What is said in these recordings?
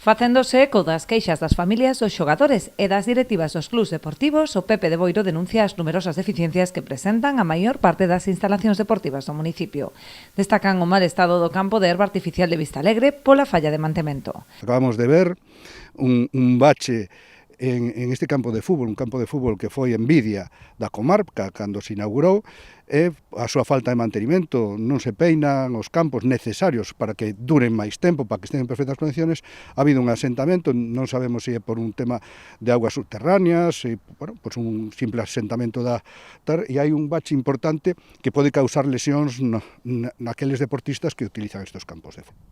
Facéndose eco das queixas das familias dos xogadores e das directivas dos clubs deportivos, o Pepe de Boiro denuncia as numerosas deficiencias que presentan a maior parte das instalacións deportivas do municipio. Destacan o mal estado do campo de herba artificial de Vistalegre pola falla de mantemento. Acabamos de ver un bache en este campo de fútbol, un campo de fútbol que foi envidia da comarca cando se inaugurou, e a súa falta de mantenimento, non se peinan os campos necesarios para que duren máis tempo, para que estén en perfectas condiciones. Ha habido un asentamento, non sabemos se é por un tema de augas subterráneas, pues un simple asentamento e hai un bache importante que pode causar lesións naqueles deportistas que utilizan estes campos de fútbol.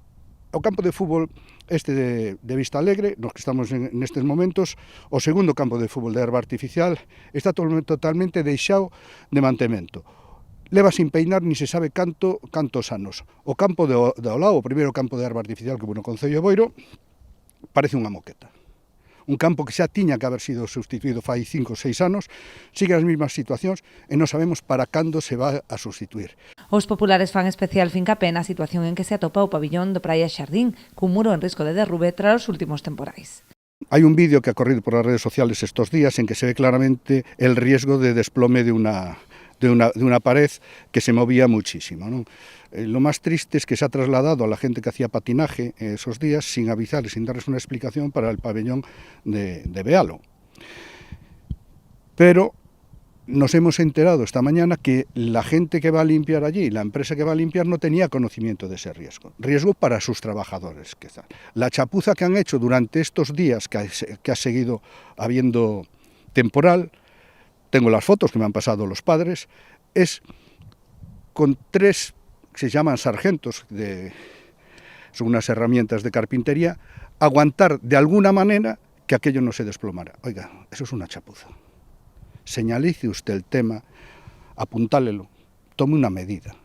O campo de fútbol de Vistalegre, nos que estamos nestes momentos, o segundo campo de fútbol de herba artificial, está totalmente deixado de mantemento. Leva sin peinar, ni se sabe cantos anos. O campo de Olao, o primeiro campo de herba artificial que hubo no Concello de Boiro, parece unha moqueta. Un campo que xa tiña que haber sido sustituído fai 5 ou 6 anos, sigue as mesmas situacións e non sabemos para cando se va a sustituir. Os populares fan especial fincapé na situación en que se atopa o pabillón do Praia Xardín, cun muro en risco de derrube tras os últimos temporais. Hai un vídeo que ha corrido por as redes sociales estos días en que se ve claramente el riesgo de desplome de una pared que se movía muchísimo, ¿no? Lo más triste es que se ha trasladado a la gente que hacía patinaje esos días sin avisar y sin darles una explicación para el pabellón de Bealo. Pero nos hemos enterado esta mañana que la gente que va a limpiar allí, la empresa que va a limpiar, no tenía conocimiento de ese riesgo. Riesgo para sus trabajadores, quizá. La chapuza que han hecho durante estos días que ha seguido habiendo temporal, tengo las fotos que me han pasado los padres, es con 3 que se llaman sargentos, son unas herramientas de carpintería, aguantar de alguna manera que aquello no se desplomara. Oiga, eso es una chapuza. Señalice usted el tema, apuntálelo, tome una medida.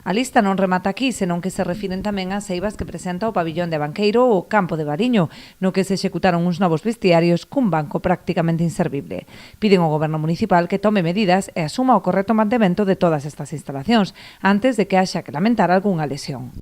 A lista non remata aquí, senón que se refiren tamén ás eivas que presenta o pabillón de Banqueiro ou o campo de Bariño, no que se executaron uns novos vestiarios cun banco prácticamente inservible. Piden ao goberno municipal que tome medidas e asuma o correcto mantemento de todas estas instalacións, antes de que haxa que lamentar algunha lesión.